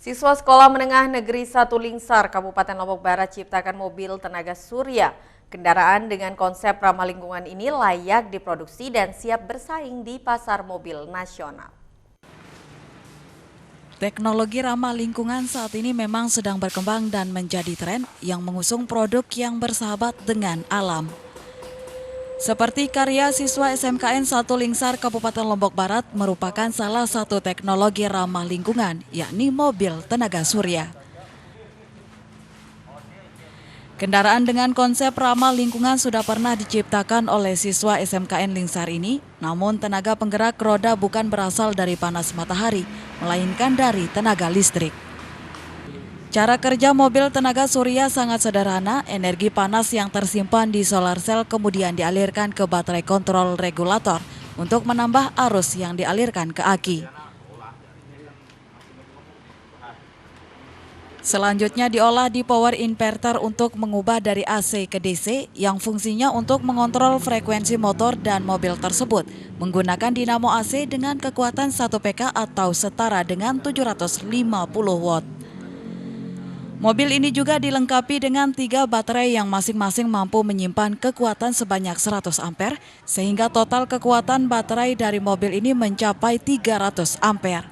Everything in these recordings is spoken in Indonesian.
Siswa Sekolah Menengah Negeri 1 Lingsar, Kabupaten Lombok Barat ciptakan mobil tenaga surya. Kendaraan dengan konsep ramah lingkungan ini layak diproduksi dan siap bersaing di pasar mobil nasional. Teknologi ramah lingkungan saat ini memang sedang berkembang dan menjadi tren yang mengusung produk yang bersahabat dengan alam. Seperti karya siswa SMKN 1 Lingsar Kabupaten Lombok Barat merupakan salah satu teknologi ramah lingkungan, yakni mobil tenaga surya. Kendaraan dengan konsep ramah lingkungan sudah pernah diciptakan oleh siswa SMKN Lingsar ini, namun tenaga penggerak roda bukan berasal dari panas matahari, melainkan dari tenaga listrik. Cara kerja mobil tenaga surya sangat sederhana, energi panas yang tersimpan di solar cell kemudian dialirkan ke baterai kontrol regulator untuk menambah arus yang dialirkan ke aki. Selanjutnya diolah di power inverter untuk mengubah dari AC ke DC yang fungsinya untuk mengontrol frekuensi motor dan mobil tersebut menggunakan dinamo AC dengan kekuatan 1 PK atau setara dengan 750 watt. Mobil ini juga dilengkapi dengan 3 baterai yang masing-masing mampu menyimpan kekuatan sebanyak 100 ampere sehingga total kekuatan baterai dari mobil ini mencapai 300 ampere.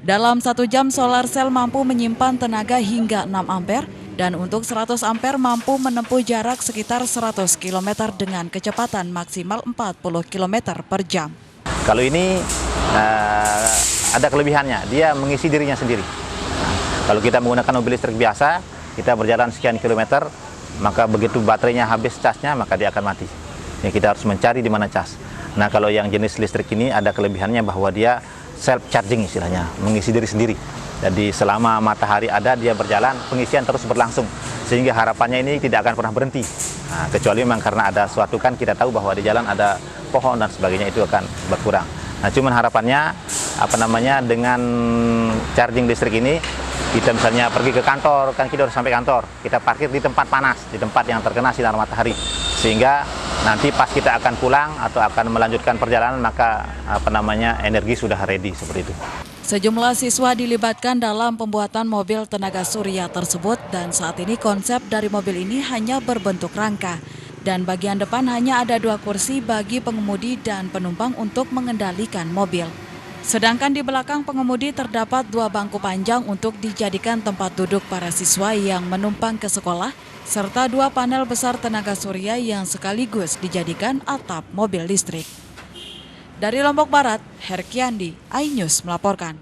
Dalam 1 jam solar cell mampu menyimpan tenaga hingga 6 ampere dan untuk 100 ampere mampu menempuh jarak sekitar 100 km dengan kecepatan maksimal 40 km per jam. Kalau ini ada kelebihannya, dia mengisi dirinya sendiri. Kalau kita menggunakan mobil listrik biasa, kita berjalan sekian kilometer, maka begitu baterainya habis casnya, maka dia akan mati. Ya, kita harus mencari di mana cas. Nah, kalau yang jenis listrik ini ada kelebihannya bahwa dia self charging istilahnya, mengisi diri sendiri. Jadi selama matahari ada, dia berjalan, pengisian terus berlangsung. Sehingga harapannya ini tidak akan pernah berhenti. Nah, kecuali memang karena ada suatu kan kita tahu bahwa di jalan ada pohon dan sebagainya, itu akan berkurang. Nah, cuman harapannya dengan charging listrik ini kita misalnya pergi ke kantor, kan kita harus sampai kantor, kita parkir di tempat panas, di tempat yang terkena sinar matahari, sehingga nanti pas kita akan pulang atau akan melanjutkan perjalanan maka energi sudah ready seperti itu. Sejumlah siswa dilibatkan dalam pembuatan mobil tenaga surya tersebut dan saat ini konsep dari mobil ini hanya berbentuk rangka dan bagian depan hanya ada 2 kursi bagi pengemudi dan penumpang untuk mengendalikan mobil. Sedangkan di belakang pengemudi terdapat 2 bangku panjang untuk dijadikan tempat duduk para siswa yang menumpang ke sekolah, serta 2 panel besar tenaga surya yang sekaligus dijadikan atap mobil listrik. Dari Lombok Barat, Herkiandi, iNews melaporkan.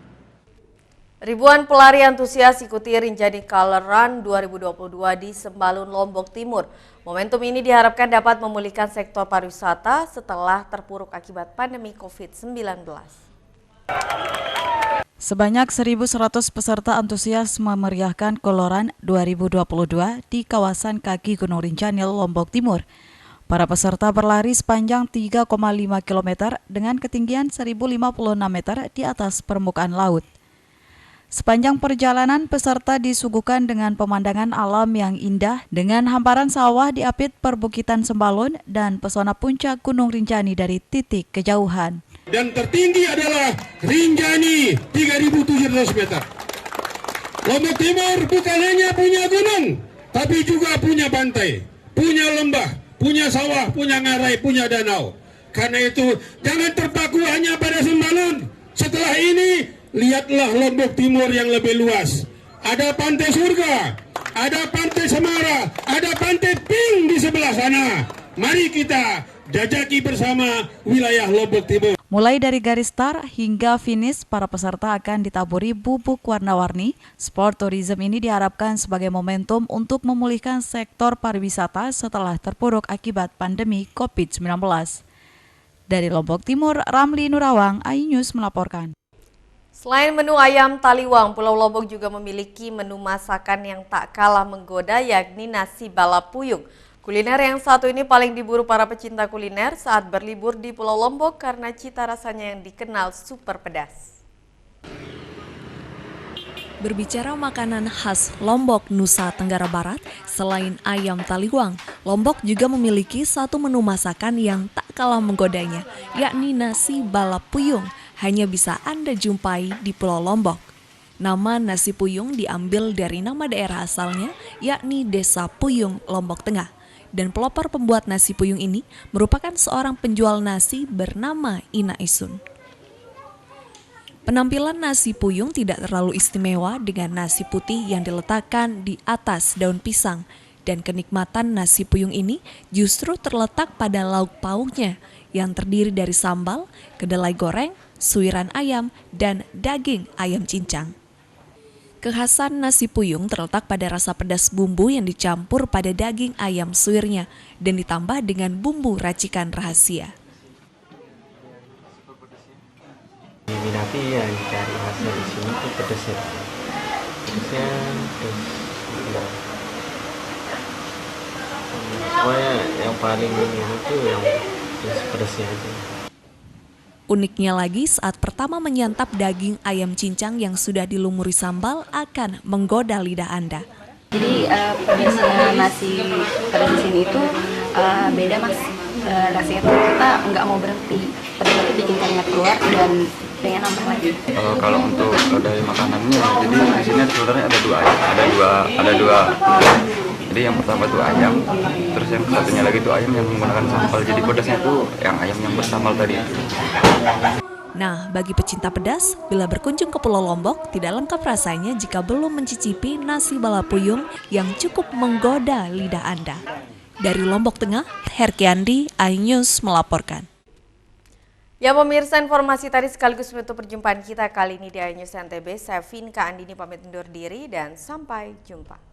Ribuan pelari antusias ikuti Rinjani Color Run 2022 di Sembalun, Lombok Timur. Momentum ini diharapkan dapat memulihkan sektor pariwisata setelah terpuruk akibat pandemi COVID-19. Sebanyak 1.100 peserta antusias memeriahkan Koloran 2022 di kawasan kaki Gunung Rinjani, Lombok Timur. Para peserta berlari sepanjang 3,5 km dengan ketinggian 1.056 meter di atas permukaan laut. Sepanjang perjalanan, peserta disuguhkan dengan pemandangan alam yang indah dengan hamparan sawah di apit perbukitan Sembalun dan pesona puncak Gunung Rinjani dari titik kejauhan. Dan tertinggi adalah Rinjani 3.700 meter. Lombok Timur bukan hanya punya gunung, tapi juga punya pantai, punya lembah, punya sawah, punya ngarai, punya danau. Karena itu jangan terpaku hanya pada Sembalun. Setelah ini lihatlah Lombok Timur yang lebih luas. Ada pantai surga, ada pantai Semara, ada pantai Pink di sebelah sana. Mari kita jajaki bersama wilayah Lombok Timur. Mulai dari garis start hingga finish, para peserta akan ditaburi bubuk warna-warni. Sport tourism ini diharapkan sebagai momentum untuk memulihkan sektor pariwisata setelah terpuruk akibat pandemi COVID-19. Dari Lombok Timur, Ramli Nurawang, iNews melaporkan. Selain menu ayam taliwang, Pulau Lombok juga memiliki menu masakan yang tak kalah menggoda, yakni nasi balap puyung. Kuliner yang satu ini paling diburu para pecinta kuliner saat berlibur di Pulau Lombok karena cita rasanya yang dikenal super pedas. Berbicara makanan khas Lombok, Nusa Tenggara Barat, selain ayam taliwang, Lombok juga memiliki satu menu masakan yang tak kalah menggodanya, yakni nasi balap puyung. Hanya bisa Anda jumpai di Pulau Lombok. Nama nasi puyung diambil dari nama daerah asalnya, yakni Desa Puyung, Lombok Tengah. Dan pelopor pembuat nasi puyung ini merupakan seorang penjual nasi bernama Ina Isun. Penampilan nasi puyung tidak terlalu istimewa dengan nasi putih yang diletakkan di atas daun pisang. Dan kenikmatan nasi puyung ini justru terletak pada lauk pauknya yang terdiri dari sambal, kedelai goreng, suiran ayam, dan daging ayam cincang. Kekhasan nasi puyung terletak pada rasa pedas bumbu yang dicampur pada daging ayam suirnya dan ditambah dengan bumbu racikan rahasia. Diminati ya cari khasnya di sini tuh pedasnya terus enggak. Pokoknya yang paling ini tuh yang pedasnya aja. Uniknya lagi saat pertama menyantap daging ayam cincang yang sudah dilumuri sambal akan menggoda lidah Anda. Jadi pedasnya nasi pada di sini itu beda mas. Rasanya tuh kita nggak mau berhenti. Pedasnya itu bikin keringat keluar dan pengen nambah lagi. Kalau untuk dari makanannya, jadi di sini sebenarnya ada dua. Jadi yang pertama itu ayam, terus yang satunya lagi itu ayam yang menggunakan sambal. Jadi pedasnya itu yang ayam yang bersambal tadi. Nah, bagi pecinta pedas, bila berkunjung ke Pulau Lombok, tidak lengkap rasanya jika belum mencicipi nasi balapuyung yang cukup menggoda lidah Anda. Dari Lombok Tengah, Herkiandi, iNews melaporkan. Ya pemirsa, informasi tadi sekaligus menutup perjumpaan kita kali ini di iNews NTB. Saya Vinka Andini pamit undur diri dan sampai jumpa.